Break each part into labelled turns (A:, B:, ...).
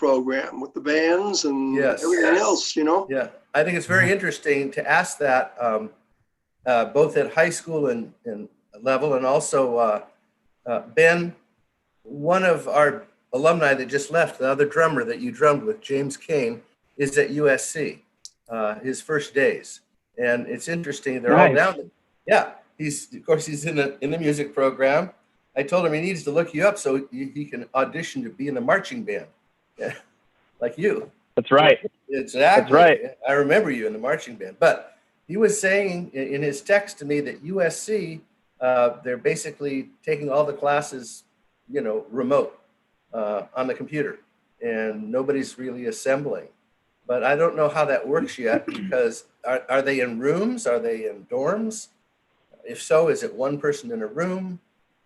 A: program with the bands and
B: Yes.
A: everything else, you know?
B: Yeah, I think it's very interesting to ask that both at high school and level, and also Ben, one of our alumni that just left, the other drummer that you drummed with, James Kane, is at USC, his first days. And it's interesting, they're all down there. Yeah, of course, he's in the music program. I told him he needs to look you up so he can audition to be in the marching band, yeah, like you.
C: That's right.
B: Exactly.
C: That's right.
B: I remember you in the marching band. But he was saying in his text to me that USC, they're basically taking all the classes, remote on the computer, and nobody's really assembling. But I don't know how that works yet, because are they in rooms? Are they in dorms? If so, is it one person in a room?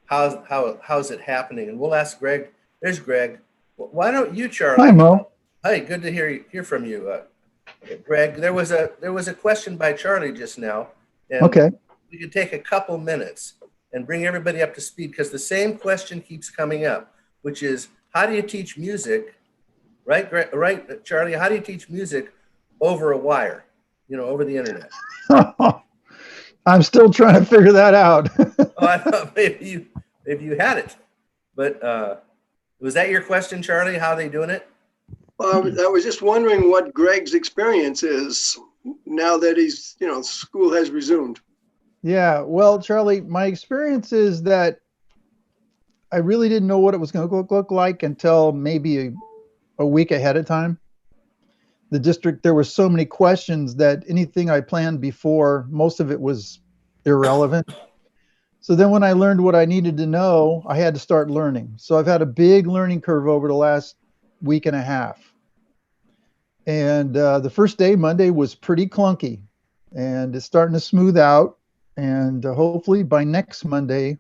B: How's it happening? And we'll ask Greg. There's Greg. Why don't you, Charlie?
D: Hi, Mo.
B: Hi, good to hear from you, Greg. There was a question by Charlie just now, and
D: okay,
B: we could take a couple minutes and bring everybody up to speed, because the same question keeps coming up, which is, how do you teach music, right, Charlie? How do you teach music over a wire, over the internet?
D: I'm still trying to figure that out.
B: Oh, I thought maybe you had it, but was that your question, Charlie? How are they doing it?
A: I was just wondering what Greg's experience is now that he's, school has resumed.
D: Yeah, well, Charlie, my experience is that I really didn't know what it was going to look like until maybe a week ahead of time. The district, there were so many questions that anything I planned before, most of it was irrelevant. So then when I learned what I needed to know, I had to start learning. So I've had a big learning curve over the last week and a half. And the first day, Monday, was pretty clunky, and it's starting to smooth out. And hopefully by next Monday,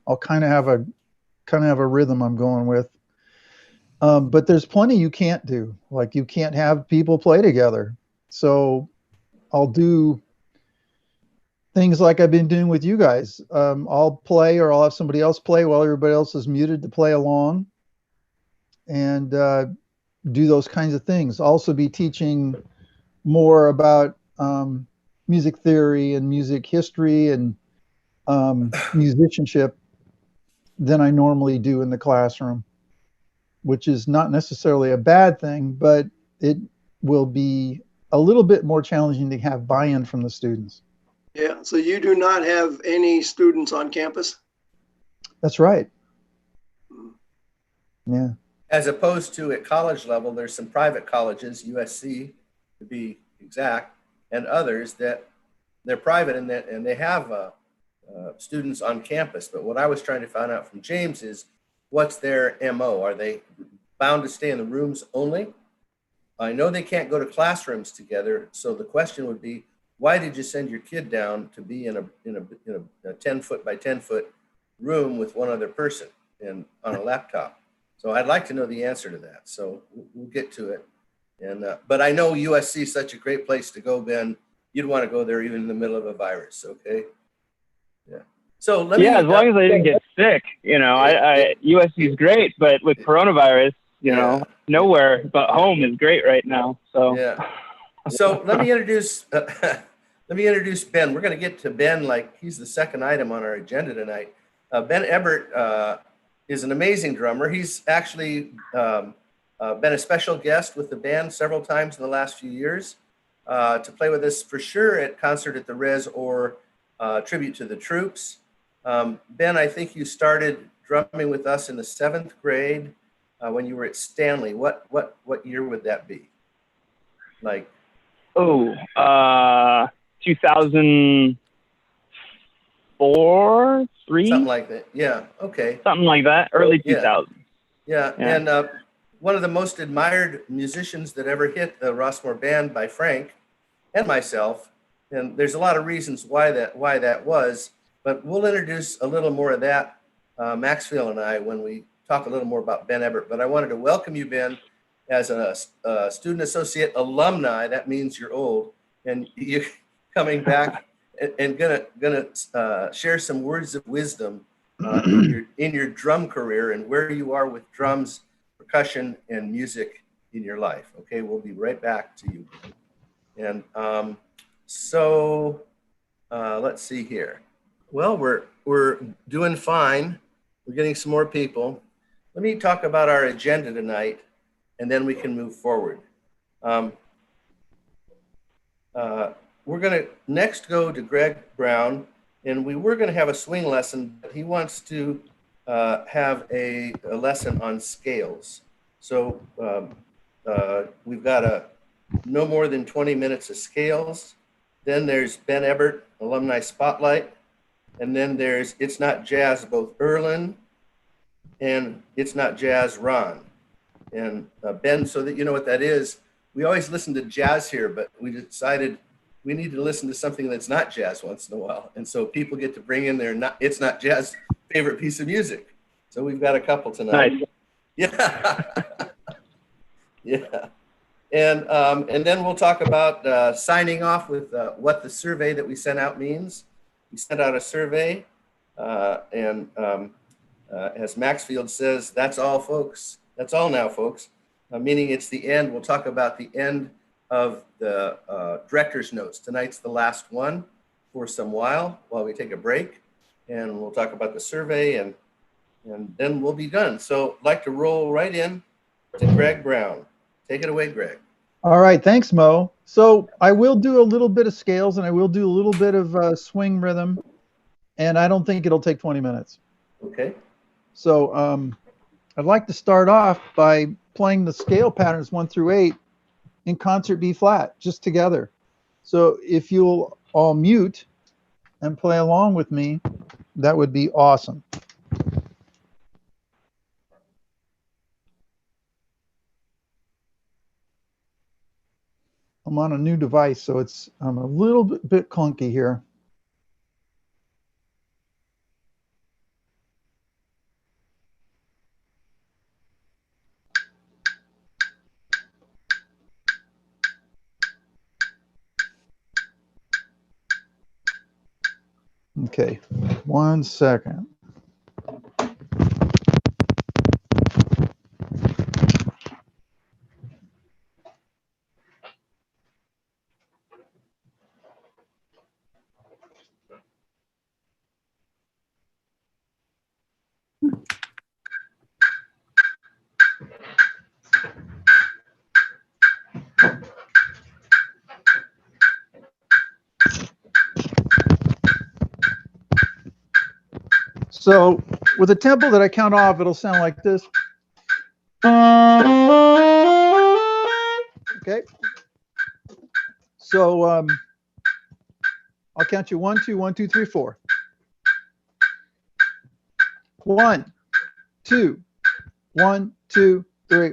D: I'll kind of have a rhythm I'm going with. But there's plenty you can't do. Like, you can't have people play together. So I'll do things like I've been doing with you guys. I'll play, or I'll have somebody else play while everybody else is muted to play along, and do those kinds of things. Also be teaching more about music theory and music history and musicianship than I normally do in the classroom, which is not necessarily a bad thing, but it will be a little bit more challenging to have buy-in from the students.
A: Yeah, so you do not have any students on campus?
D: That's right. Yeah.
B: As opposed to at college level, there's some private colleges, USC to be exact, and others that they're private and they have students on campus. But what I was trying to find out from James is, what's their MO? Are they bound to stay in the rooms only? I know they can't go to classrooms together. So the question would be, why did you send your kid down to be in a 10 foot by 10 foot room with one other person and on a laptop? So I'd like to know the answer to that. So we'll get to it. And but I know USC is such a great place to go, Ben. You'd want to go there even in the middle of a virus, okay? Yeah. So let me.
C: Yeah, as long as I didn't get sick, USC is great, but with coronavirus, nowhere but home is great right now. So
B: yeah. So let me introduce Ben. We're going to get to Ben like he's the second item on our agenda tonight. Ben Ebert is an amazing drummer. He's actually been a special guest with the band several times in the last few years to play with us for sure at Concert at the Res or Tribute to the Troops. Ben, I think you started drumming with us in the 7th grade when you were at Stanley. What year would that be? Like?
C: 2004, 3?
B: Something like that. Yeah. Okay.
C: Something like that. Early 2000s.
B: Yeah. And one of the most admired musicians that ever hit the Rossmore Band by Frank and myself. And there's a lot of reasons why that was, but we'll introduce a little more of that, Maxfield and I, when we talk a little more about Ben Ebert. But I wanted to welcome you, Ben, as a student associate alumni. That means you're old, and you're coming back and gonna share some words of wisdom in your drum career and where you are with drums, percussion, and music in your life. Okay, we'll be right back to you. And so let's see here. Well, we're doing fine. We're getting some more people. Let me talk about our agenda tonight, and then we can move forward. We're going to next go to Greg Brown, and we were going to have a swing lesson, but he wants to have a lesson on scales. So we've got no more than 20 minutes of scales. Then there's Ben Ebert, Alumni Spotlight. And then there's It's Not Jazz, both Erlen and It's Not Jazz, Ron. And Ben, so that you know what that is, we always listen to jazz here, but we decided we need to listen to something that's not jazz once in a while. And so people get to bring in their It's Not Jazz favorite piece of music. So we've got a couple tonight.
C: Nice.
B: Yeah. Yeah. And then we'll talk about signing off with what the survey that we sent out means. We sent out a survey, and as Maxfield says, that's all, folks. That's all now, folks. Meaning it's the end. We'll talk about the end of the director's notes. Tonight's the last one for some while we take a break, and we'll talk about the survey, and then we'll be done. So I'd like to roll right in to Greg Brown. Take it away, Greg.
D: All right, thanks, Mo. So I will do a little bit of scales, and I will do a little bit of swing rhythm, and I don't think it'll take 20 minutes.
B: Okay.
D: So I'd like to start off by playing the scale patterns 1 through 8 in concert B flat, just together. So if you'll all mute and play along with me, that would be awesome. I'm on a new device, so I'm a little bit clunky here. Okay, 1 second. So with a tempo that I count off, it'll sound like this. Okay. So I'll count you 1, 2, 1, 2, 3, 4. 1, 2, 1, 2, 3.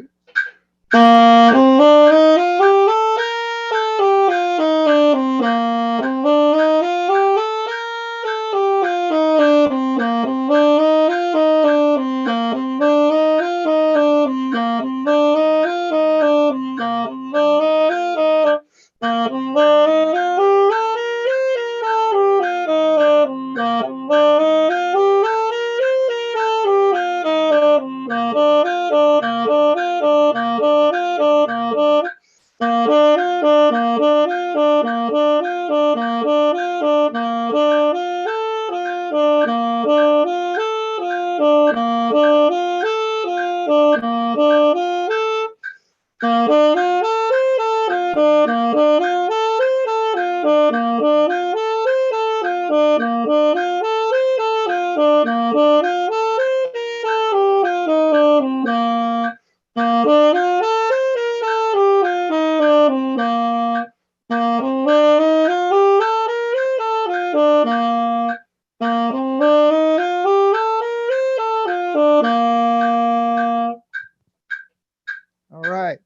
D: All right.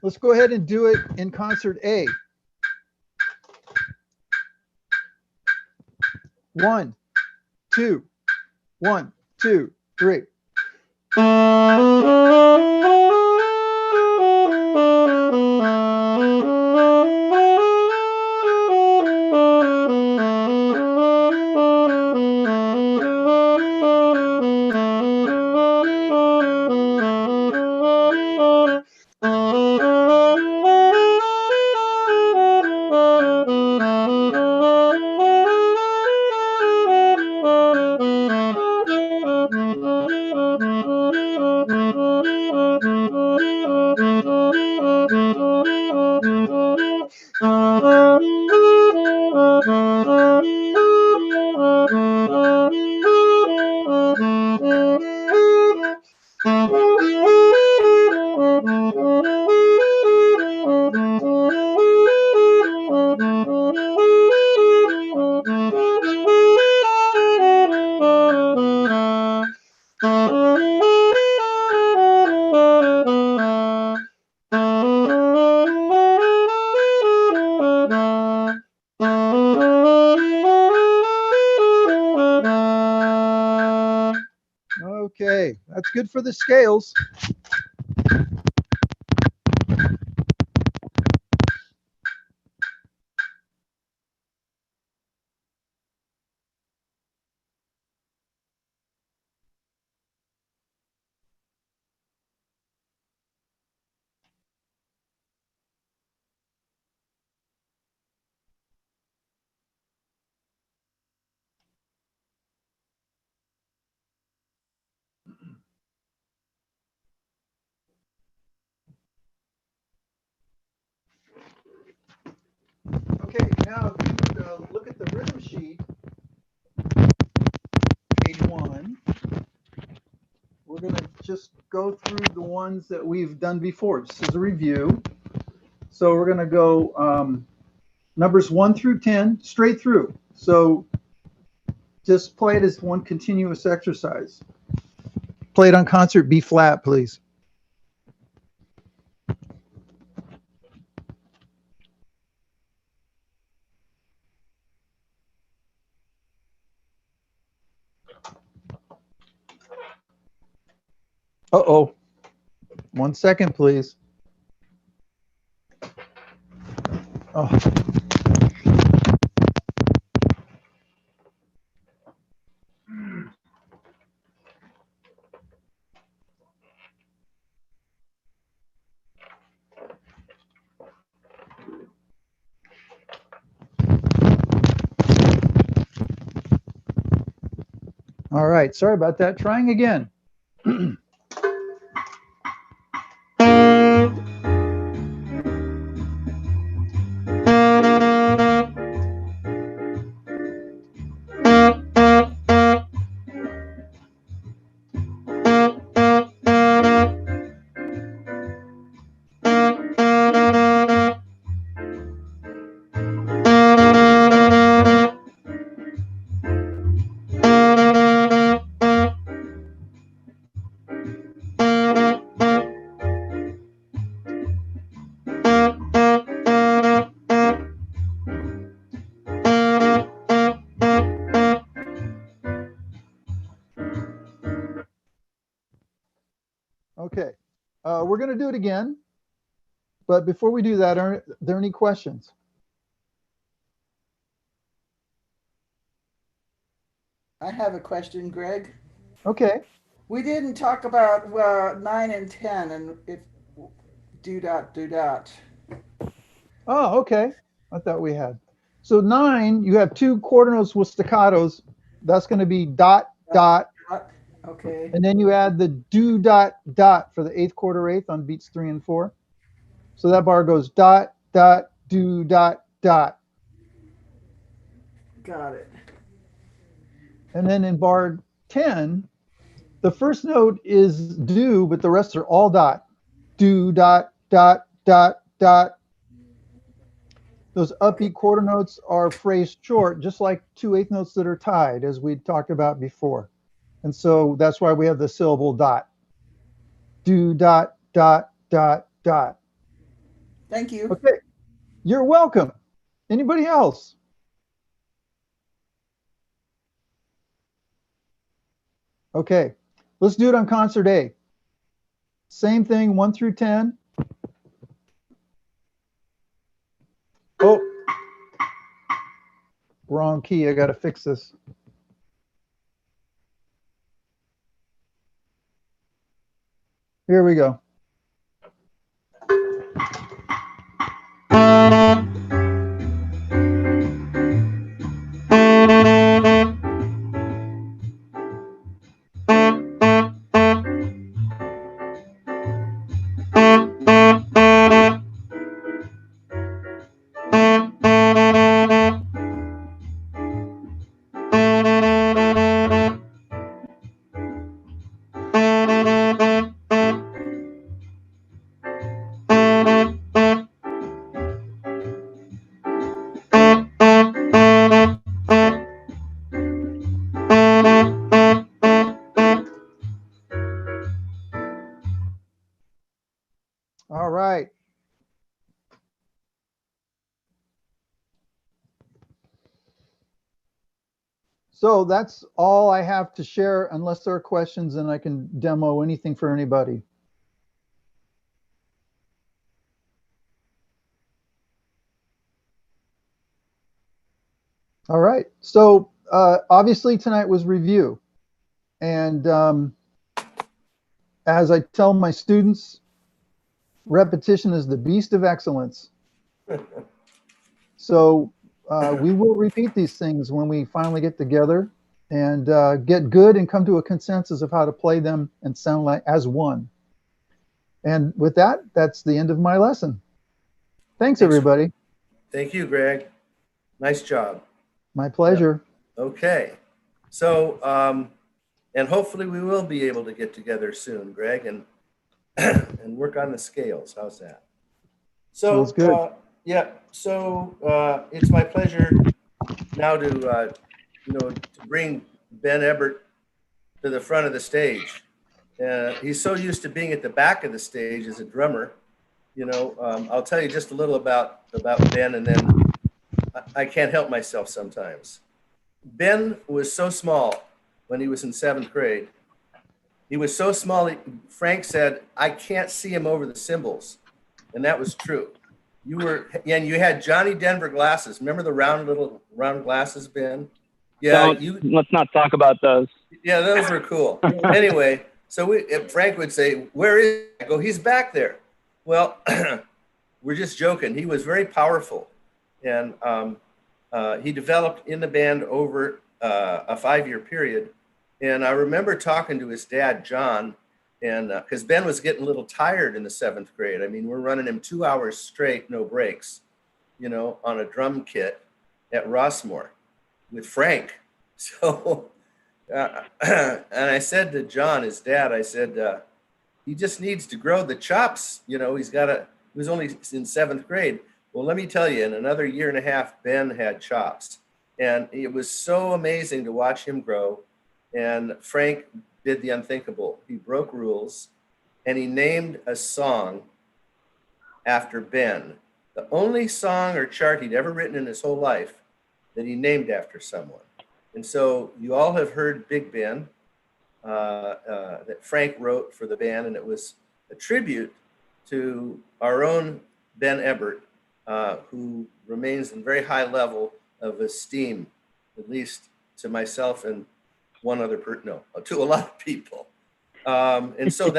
D: Let's go ahead and do it in concert A. 1, 2, 1, 2, 3. good for the scales. Okay, now if you would look at the rhythm sheet, page 1, we're going to just go through the ones that we've done before. This is a review. So we're going to go numbers 1 through 10 straight through. So just play it as one continuous exercise. Play it on concert B flat, please. Uh-oh. 1 second, please. Oh. All right, sorry about that. Trying again. Okay, we're going to do it again. But before we do that, are there any questions?
E: I have a question, Greg.
D: Okay.
E: We didn't talk about 9 and 10 and if do dot do dot.
D: Oh, okay. I thought we had. So 9, you have 2 quarter notes with staccatos. That's going to be dot, dot.
E: Dot. Okay.
D: And then you add the do, dot, dot for the 8th quarter eighth on beats 3 and 4. So that bar goes dot, dot, do, dot, dot.
E: Got it.
D: And then in bar 10, the first note is do, but the rest are all dot. Do, dot, dot, dot, dot. Those upbeat quarter notes are phrased short, just like 2 eighth notes that are tied, as we talked about before. And so that's why we have the syllable dot. Do, dot, dot, dot, dot.
E: Thank you.
D: Okay, you're welcome. Anybody else? Okay, let's do it on concert A. Same thing, 1 through 10. Oh, wrong key. I got to fix this. Here we go. All right. So that's all I have to share, unless there are questions, and I can demo anything for anybody. All right. So obviously tonight was review. And as I tell my students, repetition is the beast of excellence. So we will repeat these things when we finally get together and get good and come to a consensus of how to play them and sound like as one. And with that, that's the end of my lesson. Thanks, everybody.
B: Thank you, Greg. Nice job.
D: My pleasure.
B: Okay. So, and hopefully we will be able to get together soon, Greg, and and work on the scales. How's that? So,
D: Sounds good.
B: yeah. So it's my pleasure now to to bring Ben Ebert to the front of the stage. He's so used to being at the back of the stage as a drummer. I'll tell you just a little about Ben, and then I can't help myself sometimes. Ben was so small when he was in 7th grade. He was so small, Frank said, I can't see him over the cymbals. And that was true. You had Johnny Denver glasses. Remember the round glasses, Ben? Yeah.
C: Let's not talk about those.
B: Yeah, those were cool. Anyway, so Frank would say, where is he? I go, he's back there. Well, we're just joking. He was very powerful. And he developed in the band over a 5-year period. And I remember talking to his dad, John, and because Ben was getting a little tired in the 7th grade. I mean, we're running him 2 hours straight, no breaks, on a drum kit at Rossmore with Frank. So, and I said to John, his dad, I said, he just needs to grow the chops. He was only in 7th grade. Well, let me tell you, in another year and a half, Ben had chops. And it was so amazing to watch him grow. And Frank did the unthinkable. He broke rules and he named a song after Ben. The only song or chart he'd ever written in his whole life that he named after someone. And so you all have heard Big Ben that Frank wrote for the band, and it was a tribute to our own Ben Ebert, who remains in very high level of esteem, at least to myself and one other person, to a lot of people. And so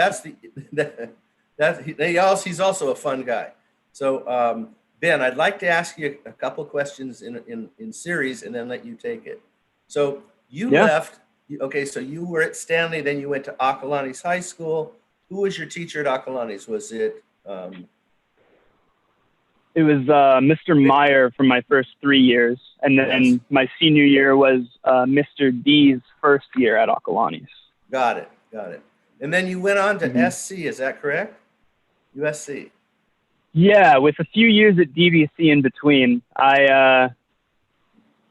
B: he's also a fun guy. So Ben, I'd like to ask you a couple questions in series and then let you take it. So you left, so you were at Stanley, then you went to Acalanes High School. Who was your teacher at Acalanes? Was it?
C: It was Mr. Meyer for my first 3 years. And then my senior year was Mr. D's first year at Acalanes.
B: Got it. And then you went on to SC, is that correct? USC.
C: Yeah, with a few years at DVC in between.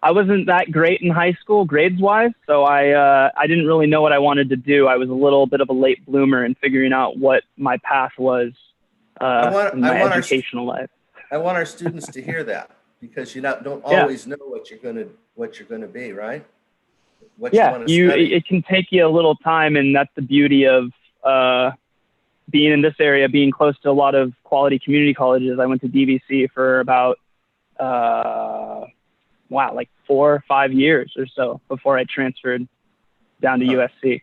C: I wasn't that great in high school grades-wise, so I didn't really know what I wanted to do. I was a little bit of a late bloomer in figuring out what my path was in my educational life.
B: I want our students to hear that, because you don't always know what you're gonna be, right? It
C: can take you a little time, and that's the beauty of being in this area, being close to a lot of quality community colleges. I went to DVC for about 4 or 5 years or so before I transferred down to USC.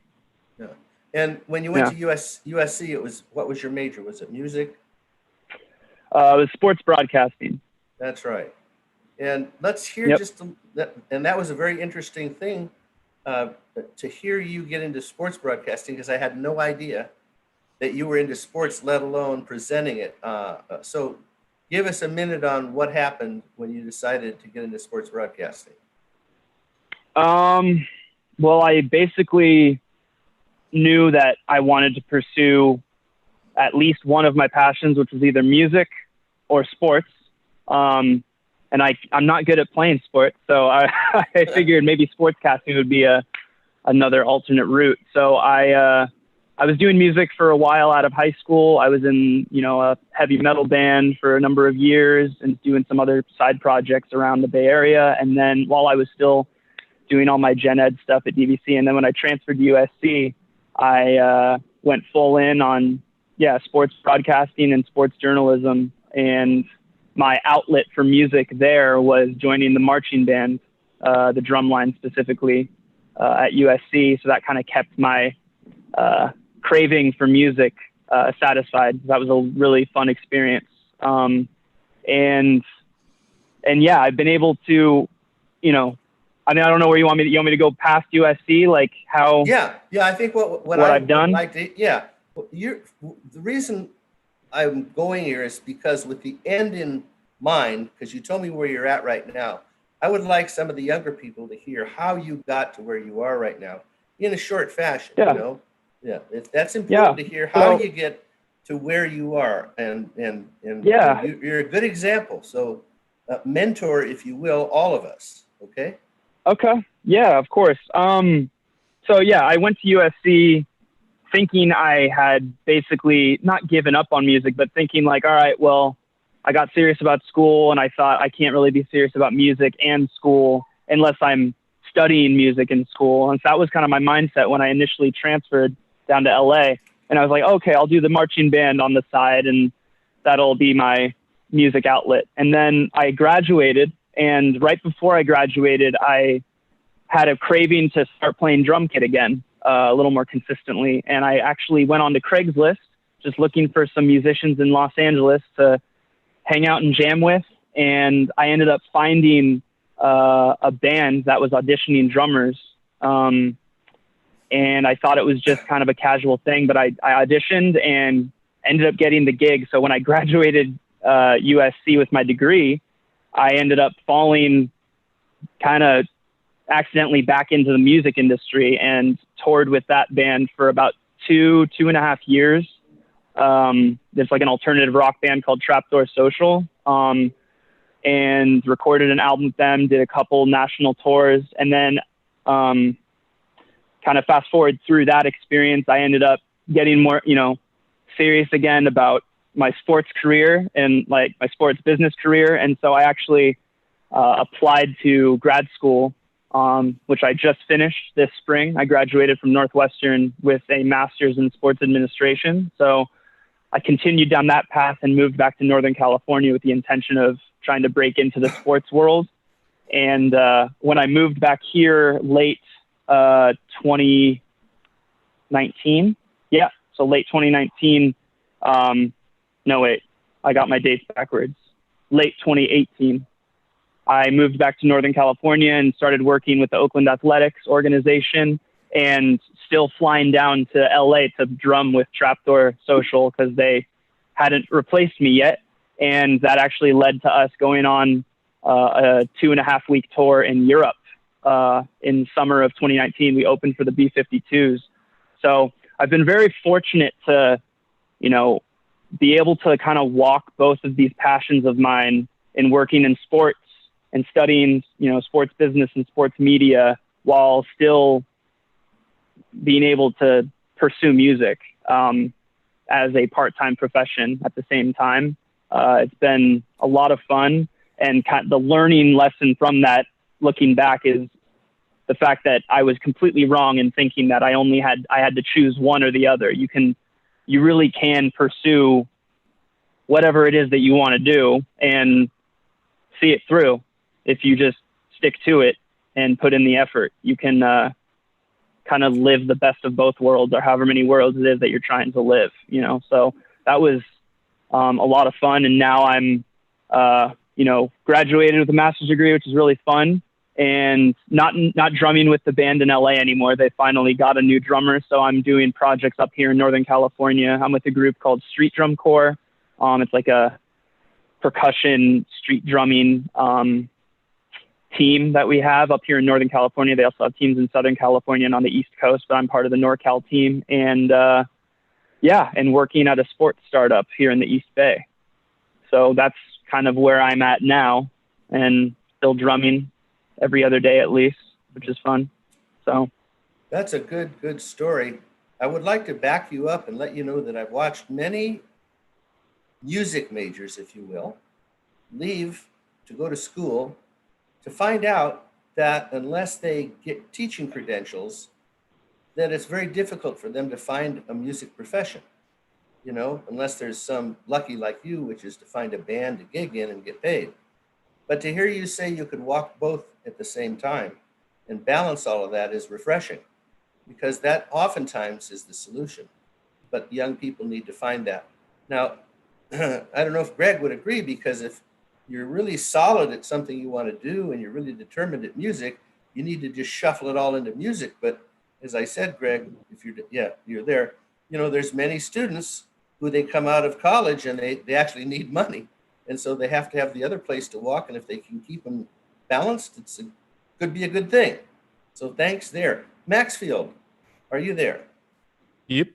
B: Yeah. And when you went to USC, what was your major? Was it music?
C: It was sports broadcasting.
B: That's right. And let's hear and that was a very interesting thing to hear you get into sports broadcasting, because I had no idea that you were into sports, let alone presenting it. So give us a minute on what happened when you decided to get into sports broadcasting.
C: Well, I basically knew that I wanted to pursue at least one of my passions, which was either music or sports. And I'm not good at playing sports, so I figured maybe sportscasting would be another alternate route. So I was doing music for a while out of high school. I was in, a heavy metal band for a number of years and doing some other side projects around the Bay Area. And then while I was still doing all my gen ed stuff at DVC. And then when I transferred to USC, I went full in on, sports broadcasting and sports journalism. And my outlet for music there was joining the marching band, the drum line specifically, at USC. So that kind of kept my craving for music satisfied. That was a really fun experience. And yeah, I've been able to, I don't know where you want me to go past USC, like how.
B: Yeah. I think what
C: I've done.
B: Like to, the reason I'm going here is because with the end in mind, because you told me where you're at right now, I would like some of the younger people to hear how you got to where you are right now in a short fashion.
C: Yeah.
B: That's important to hear how you get to where you are, and you're a good example. So mentor, if you will, all of us. Okay. Yeah, of course. So yeah, I went to USC thinking I had basically not given up on music, but thinking like, all right, well, I got serious about school and I thought I can't really be serious about music and school unless I'm studying music in school. And so that was kind of my mindset when I initially transferred down to LA. And I was like, okay, I'll do the marching band on the side and that'll be my music outlet. And then I graduated, and right before I graduated, I had a craving to start playing drum kit again, a little more consistently. And I actually went on to Craigslist, just looking for some musicians in Los Angeles to hang out and jam with. And I ended up finding a band that was auditioning drummers. And I thought it was just kind of a casual thing, but I auditioned and ended up getting the gig. So when I graduated USC with my degree, I ended up falling kind of accidentally back into the music industry and toured with that band for about 2.5 years. There's like an alternative rock band called Trapdoor Social, and recorded an album with them, did a couple national tours. And then kind of fast forward through that experience, I ended up getting more, serious again about my sports career and like my sports business career. And so I actually applied to grad school, which I just finished this spring. I graduated from Northwestern with a master's in sports administration. So I continued down that path and moved back to Northern California with the intention of trying to break into the sports world. And when I moved back here late 2019, so late 2019, no, wait, I got my dates backwards. Late 2018, I moved back to Northern California and started working with the Oakland Athletics organization, and still flying down to LA to drum with Trapdoor Social because they hadn't replaced me yet. And that actually led to us going on a 2.5-week tour in Europe. In summer of 2019, we opened for the B-52s. So I've been very fortunate to, be able to kind of walk both of these passions of mine in working in sports and studying, sports business and sports media, while still being able to pursue music as a part-time profession at the same time. It's been a lot of fun, and kind of the learning lesson from that, looking back, is the fact that I was completely wrong in thinking that I had to choose one or the other. You really can pursue whatever it is that you want to do and see it through. If you just stick to it and put in the effort, you can kind of live the best of both worlds, or however many worlds it is that you're trying to live, So that was a lot of fun. And now I'm, graduated with a master's degree, which is really fun, and not drumming with the band in LA anymore. They finally got a new drummer. So I'm doing projects up here in Northern California. I'm with a group called Street Drum Corps. It's like a percussion street drumming team that we have up here in Northern California. They also have teams in Southern California and on the East Coast, but I'm part of the NorCal team. And and working at a sports startup here in the East Bay. So that's kind of where I'm at now, and still drumming every other day at least, which is fun. So that's a good story. I would like to back you up and let you know that I've watched many music majors, if you will, leave to go to school to find out that unless they get teaching credentials, that it's very difficult for them to find a music profession, you know, unless there's some lucky like you, which is to find a band to gig in and get paid. But to hear you say you could walk both at the same time and balance all of that is refreshing, because that oftentimes is the solution. But young people need to find that. Now, I don't know if Greg would agree, because if you're really solid at something you want to do and you're really determined at music, you need to just shuffle it all into music. But as I said, Greg, if you're there, you know, there's many students who they come out of college and they actually need money. And so they have to have the other place to walk. And if they can keep them balanced, could be a good thing. So thanks there. Maxfield, are you there?
F: Yep.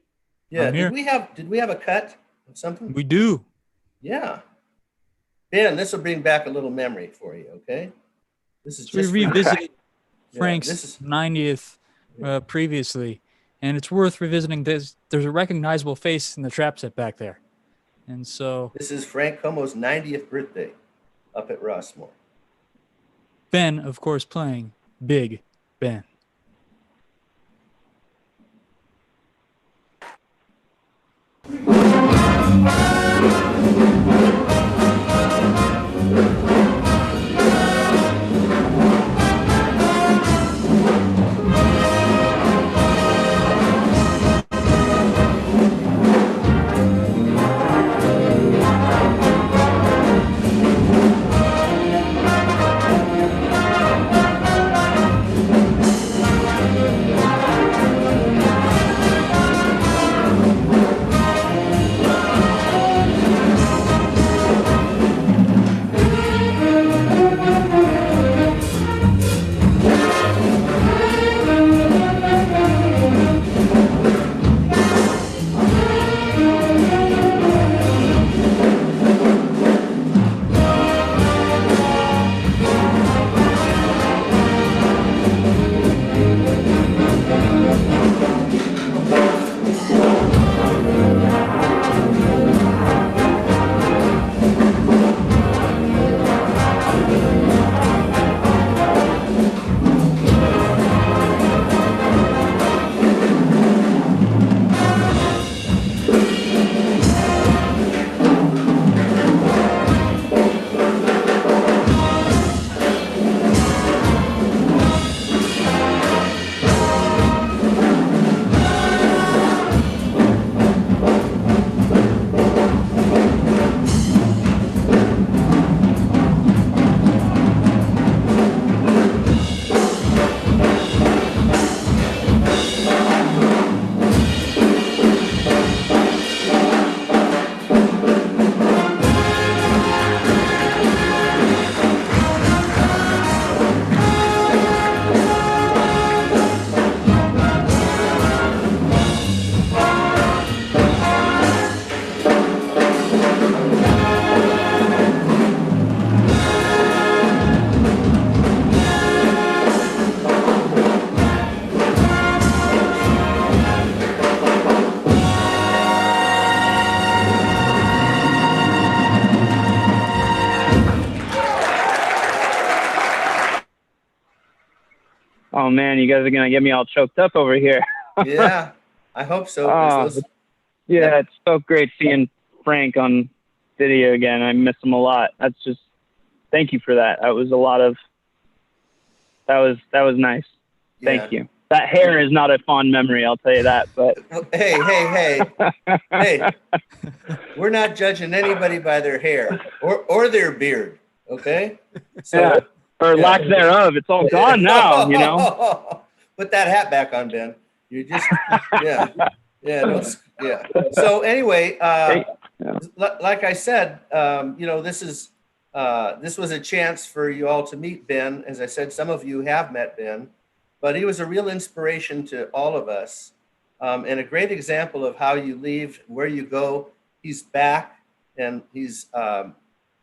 B: Yeah.
F: I'm here.
B: Did we have a cut of something?
F: We do.
B: Yeah. Ben, this will bring back a little memory for you, okay? This is
F: So we
B: just for you.
F: revisited
B: Yeah,
F: Frank's
B: this is-
F: 90th previously, and it's worth revisiting. There's a recognizable face in the trap set back there. And so
B: This is Frank Como's 90th birthday up at Rossmore.
F: Ben, of course, playing Big Ben.
C: Oh man, you guys are gonna get me all choked up over here.
B: Yeah, I hope so.
C: Oh,
B: Those-
C: Yeah, it's so great seeing Frank on video again. I miss him a lot. That's just, thank you for that. That was a lot of, that was nice. Thank you. That hair is not a fond memory, I'll tell you that, but
B: Hey. Hey, we're not judging anybody by their hair or their beard, okay?
C: yeah, or
B: yeah.
C: lack thereof. It's all gone now, you know?
B: Put that hat back on, Ben. You're just, yeah. So anyway, like I said, you know, this was a chance for you all to meet Ben. As I said, some of you have met Ben, but he was a real inspiration to all of us, and a great example of how you leave, where you go. He's back, and he's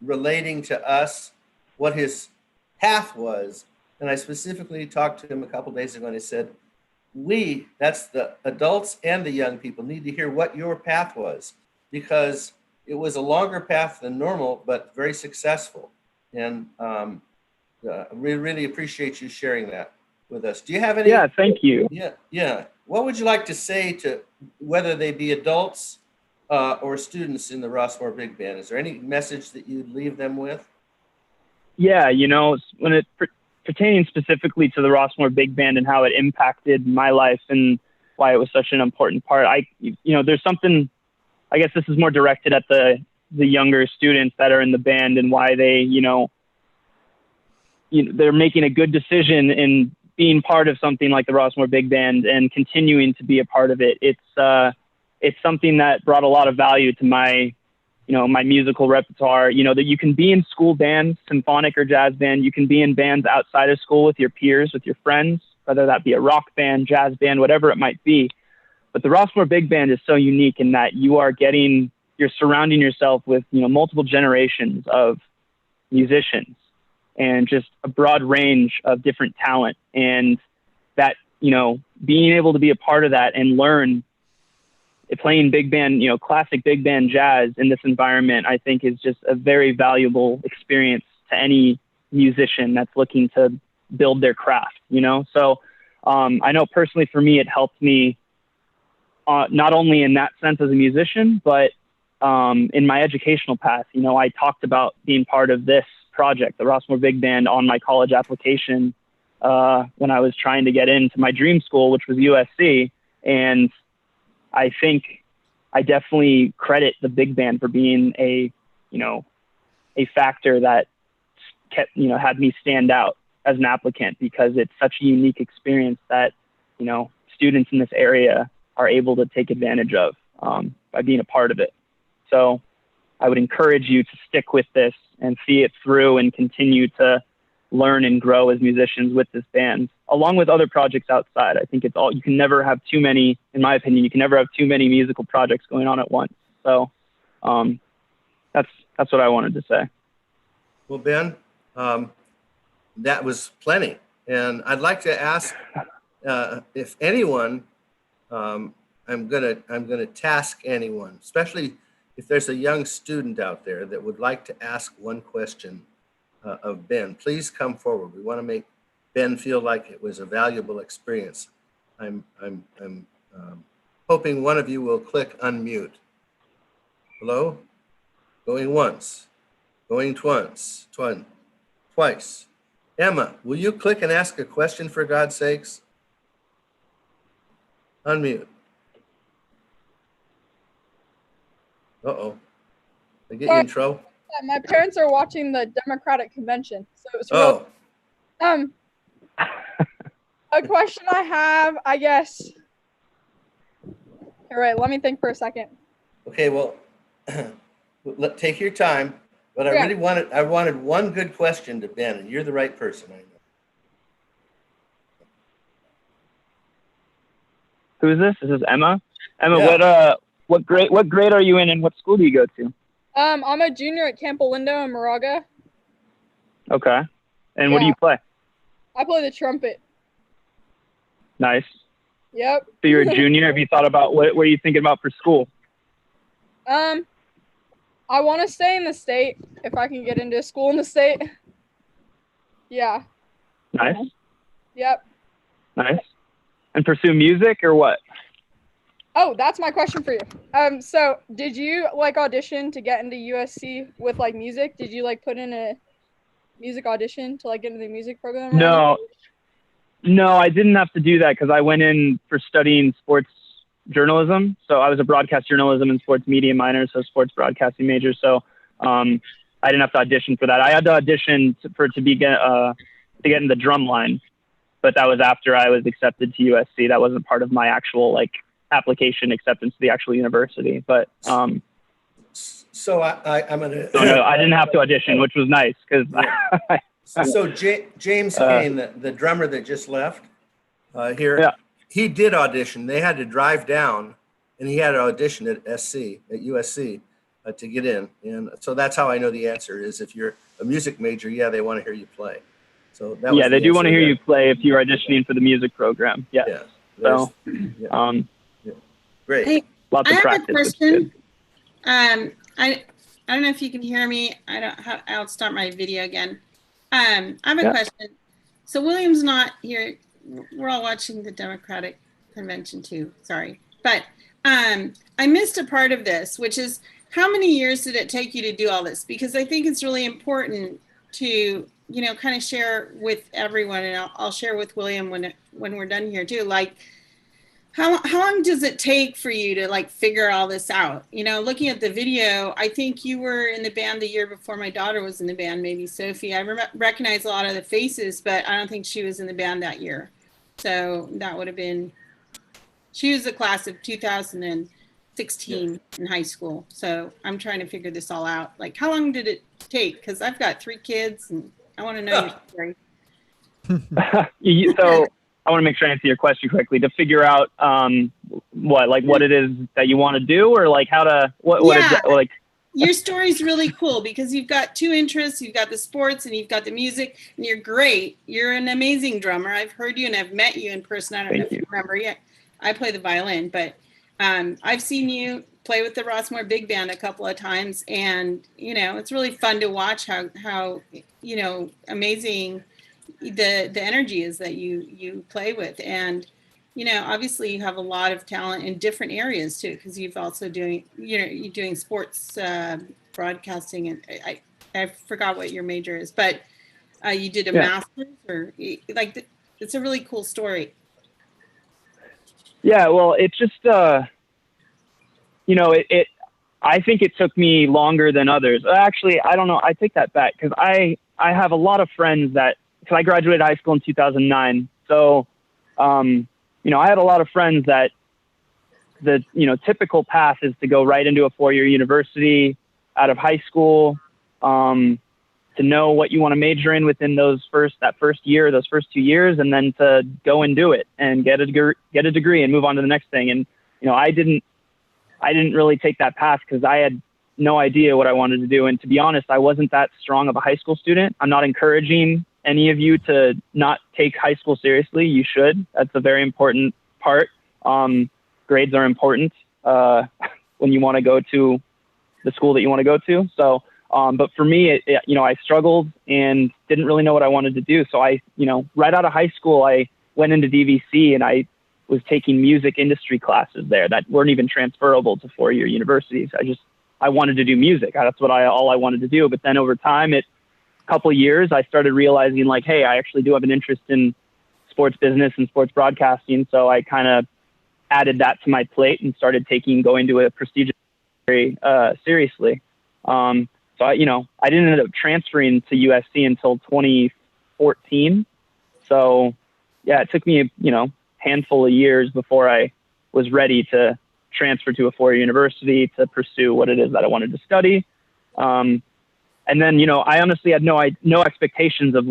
B: relating to us what his path was. And I specifically talked to him a couple days ago, and I said, that's the adults and the young people, need to hear what your path was, because it was a longer path than normal, but very successful. And We really appreciate you sharing that with us. Do you have any?
C: Yeah, thank you.
B: Yeah. What would you like to say to whether they be adults or students in the Rossmore Big Band? Is there any message that you'd leave them with?
C: Yeah, when it pertaining specifically to the Rossmore Big Band and how it impacted my life and why it was such an important part, there's something, I guess this is more directed at the younger students that are in the band and why they, they're making a good decision in being part of something like the Rossmore Big Band and continuing to be a part of it. It's something that brought a lot of value to my musical repertoire, that you can be in school bands, symphonic or jazz band. You can be in bands outside of school with your peers, with your friends, whether that be a rock band, jazz band, whatever it might be. But the Rossmore Big Band is so unique in that you're surrounding yourself with, multiple generations of musicians and just a broad range of different talent. And that, being able to be a part of that and learn playing big band, classic big band jazz in this environment, I think is just a very valuable experience to any musician that's looking to build their craft, So I know personally for me, it helped me not only in that sense as a musician, but in my educational path. I talked about being part of this project, the Rossmore Big Band, on my college application when I was trying to get into my dream school, which was USC. And I think I definitely credit the big band for being a factor that kept, had me stand out as an applicant, because it's such a unique experience that, students in this area are able to take advantage of by being a part of it. So I would encourage you to stick with this and see it through and continue to learn and grow as musicians with this band, along with other projects outside. I think you can never have too many, in my opinion, you can never have too many musical projects going on at once. So that's what I wanted to say.
B: Well, Ben, that was plenty. And I'd like to ask if anyone, I'm gonna task anyone, especially if there's a young student out there that would like to ask one question of Ben, please come forward. We want to make Ben feel like it was a valuable experience. I'm hoping one of you will click unmute. Hello? Going once, going twice. Emma, will you click and ask a question for God's sakes? Unmute. Uh-oh. I get you in trouble?
G: My parents are watching the Democratic convention, so it was really, a question I have, I guess. All right, let me think for a second.
B: Okay, well, take your time, but I wanted one good question to Ben, and you're the right person, I know.
C: Who is this? This is Emma. Emma,
B: Yeah.
C: what grade are you in, and what school do you go to?
G: I'm a junior at Camp Olindo in Moraga.
C: Okay. And what do you play?
G: I play the trumpet.
C: Nice.
G: Yep.
C: So you're a junior. Have you thought about what are you thinking about for school?
G: I want to stay in the state if I can get into a school in the state. Yeah.
C: Nice.
G: Yep.
C: Nice. And pursue music or what?
G: Oh, that's my question for you. So did you audition to get into USC with music? Did you put in a music audition to get into the music program?
C: No, I didn't have to do that because I went in for studying sports journalism. So I was a broadcast journalism and sports media minor, so sports broadcasting major. So I didn't have to audition for that. I had to audition to get in the drum line, but that was after I was accepted to USC. That wasn't part of my actual application acceptance to the actual university. But
B: so I'm gonna.
C: So no, I didn't have to audition, which was nice because.
B: So James Kane, the drummer that just left here,
C: yeah.
B: He did audition. They had to drive down, and he had to audition at USC to get in. And so that's how I know the answer is if you're a music major, yeah, they want to hear you play. So that was
C: they do want to hear you play if you're auditioning for the music program. Yes. Yeah. So,
B: great.
H: Hey,
C: lots of practice.
H: I have a question. I don't know if you can hear me. I'll start my video again. I have a
C: Yeah.
H: question. So William's not here. We're all watching the Democratic convention too. Sorry, but I missed a part of this, which is how many years did it take you to do all this? Because I think it's really important to kind of share with everyone, and I'll share with William when we're done here too. Like, how long does it take for you to like figure all this out? Looking at the video, I think you were in the band the year before my daughter was in the band, maybe Sophie. I recognize a lot of the faces, but I don't think she was in the band that year. So that would have been, she was the class of 2016 in high school. So I'm trying to figure this all out. Like, how long did it take? Because I've got 3 kids and I want to know your story.
C: So I want to make sure I answer your question correctly. To figure out what it is that you want to do, or like how to like.
H: Your story's really cool because you've got 2 interests. You've got the sports and you've got the music, and you're great. You're an amazing drummer. I've heard you and I've met you in person. I don't know if you remember yet. I play the violin, but I've seen you play with the Rossmore Big Band a couple of times, and it's really fun to watch how amazing the energy is that you play with. And obviously you have a lot of talent in different areas too, because you've also you're doing sports broadcasting, and I forgot what your major is, but you did a master's, or like it's a really cool story.
C: Yeah, well, it's just I think it took me longer than others. Actually, I don't know. I take that back, because I have a lot of friends that, because I graduated high school in 2009. So, I had a lot of friends that the, typical path is to go right into a 4-year university out of high school, to know what you want to major in within that first year, those first 2 years, and then to go and do it and get a degree and move on to the next thing. And, I didn't really take that path because I had no idea what I wanted to do. And to be honest, I wasn't that strong of a high school student. I'm not encouraging any of you to not take high school seriously. You should. That's a very important part. Grades are important when you want to go to the school that you want to go to. So, but for me, I struggled and didn't really know what I wanted to do. So I, right out of high school, I went into DVC and I was taking music industry classes there that weren't even transferable to 4-year universities. I wanted to do music. That's all I wanted to do. But then over time, a couple of years, I started realizing like, hey, I actually do have an interest in sports business and sports broadcasting. So I kind of added that to my plate and started going to a prestigious very seriously. So I didn't end up transferring to USC until 2014. So yeah, it took me handful of years before I was ready to transfer to a 4-year university to pursue what it is that I wanted to study. And then, I honestly had no expectations of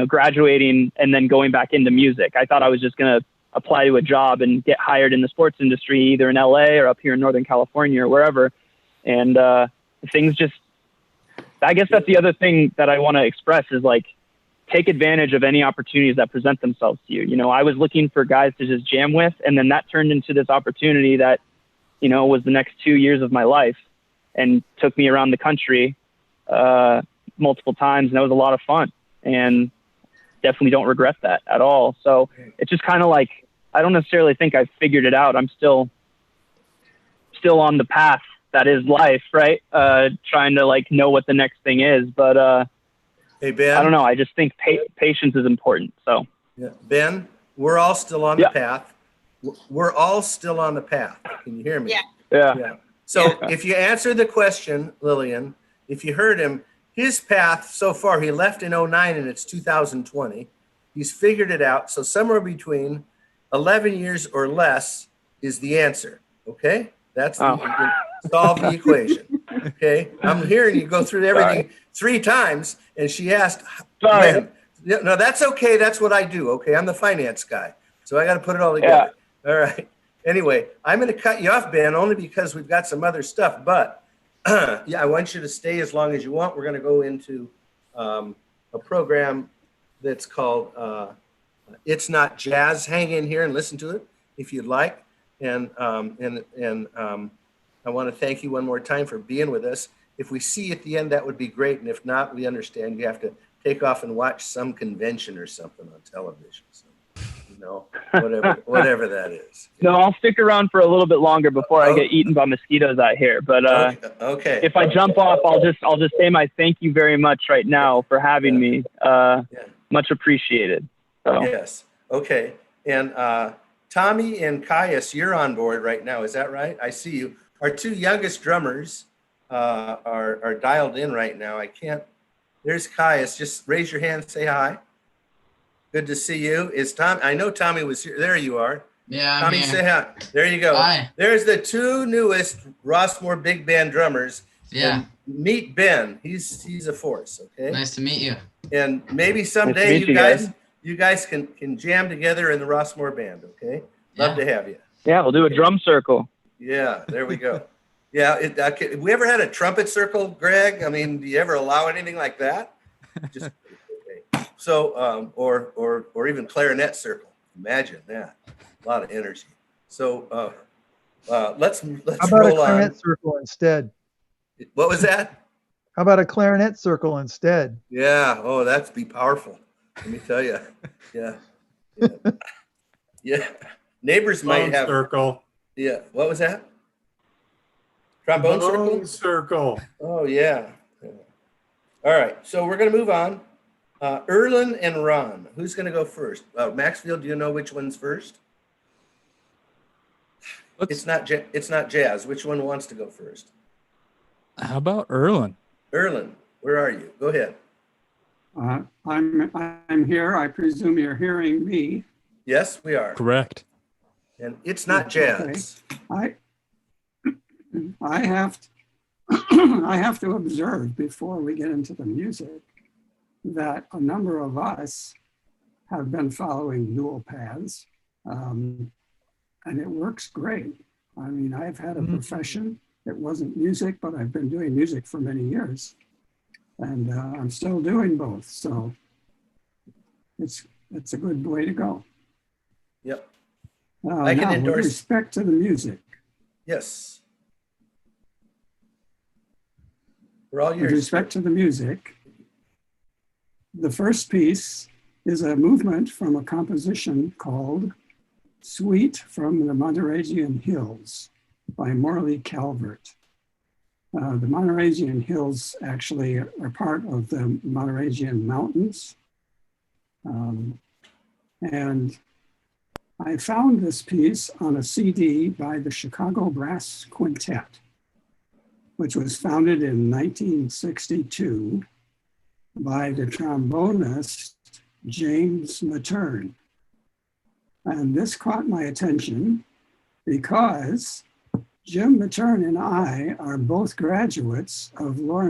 C: graduating and then going back into music. I thought I was just going to apply to a job and get hired in the sports industry, either in LA or up here in Northern California or wherever. And things just, I guess that's the other thing that I want to express is like, take advantage of any opportunities that present themselves to you. I was looking for guys to just jam with, and then that turned into this opportunity that, was the next 2 years of my life and took me around the country multiple times. And that was a lot of fun, and definitely don't regret that at all. So it's just kind of like, I don't necessarily think I've figured it out. I'm still on the path that is life, right? Trying to like know what the next thing is, but
B: hey, Ben.
C: I don't know. I just think patience is important. So
B: yeah. Ben, we're all still on the path. We're all still on the path. Can you hear me?
C: Yeah.
B: So if you answer the question, Lillian, if you heard him, his path so far, he left in 2009 and it's 2020. He's figured it out. So somewhere between 11 years or less is the answer. Okay. That's you can solve the equation. Okay. I'm hearing you go through everything 3 times, and she asked, when? No, that's okay. That's what I do. Okay. I'm the finance guy. So I got to put it all together. Yeah. All right. Anyway, I'm going to cut you off, Ben, only because we've got some other stuff, but yeah, I want you to stay as long as you want. We're going to go into a program that's called It's Not Jazz. Hang in here and listen to it if you'd like. And I want to thank you one more time for being with us. If we see you at the end, that would be great. And if not, we understand you have to take off and watch some convention or something on television. So, you know, whatever that is.
C: No, I'll stick around for a little bit longer before I get eaten by mosquitoes out here. But
B: Okay.
C: if I jump off, I'll just say my thank you very much right now for having me. Much appreciated. So.
B: Yes. Okay. And Tommy and Caius, you're on board right now. Is that right? I see you. Our two youngest drummers are dialed in right now. I can't. There's Caius. Just raise your hand. Say hi. Good to see you. Is Tom? I know Tommy was here. There you are.
I: Yeah,
B: Tommy, say hi. There you go.
I: Hi.
B: There's the two newest Rossmore Big Band drummers.
I: Yeah.
B: And meet Ben. He's a force. Okay.
I: Nice to meet you.
B: And maybe someday
C: Nice to meet
B: you guys can jam together in the Rossmore band. Okay. Love to have you.
C: Yeah, we'll do a drum circle.
B: Yeah. There we go. Yeah. Have we ever had a trumpet circle, Greg? I mean, do you ever allow anything like that? Just okay. So, or even clarinet circle. Imagine that. A lot of energy. So, let's
D: How about a
B: roll
D: clarinet
B: on.
D: circle instead?
B: What was that?
D: How about a clarinet circle instead?
B: Yeah. Oh, that'd be powerful. Let me tell you. Yeah. Yeah. Yeah. Neighbors might have.
J: Circle.
B: Yeah. What was that? Trombone circle?
J: Bone circle.
B: Oh, yeah. Yeah. All right. So we're going to move on. Erlen and Ron. Who's going to go first? Maxfield, do you know which one's first? It's not Jazz. Which one wants to go first?
F: How about Erlen?
B: Erlen, where are you? Go ahead.
K: I'm here. I presume you're hearing me.
B: Yes, we are.
F: Correct.
B: And it's not jazz.
K: Okay. I have I have to observe before we get into the music that a number of us have been following dual paths, and it works great. I mean, I've had a profession. It wasn't music, but I've been doing music for many years, and I'm still doing both. So it's a good way to go.
B: Yep. I can endorse.
K: With respect to the music.
B: Yes. We're all yours.
K: With respect to the music, the first piece is a movement from a composition called Suite from the Montereysian Hills by Morley Calvert. The Montereysian Hills actually are part of the Montereysian Mountains. And I found this piece on a CD by the Chicago Brass Quintet, which was founded in 1962 by the trombonist James Matern. And this caught my attention because Jim Matern and I are both graduates of Lawrence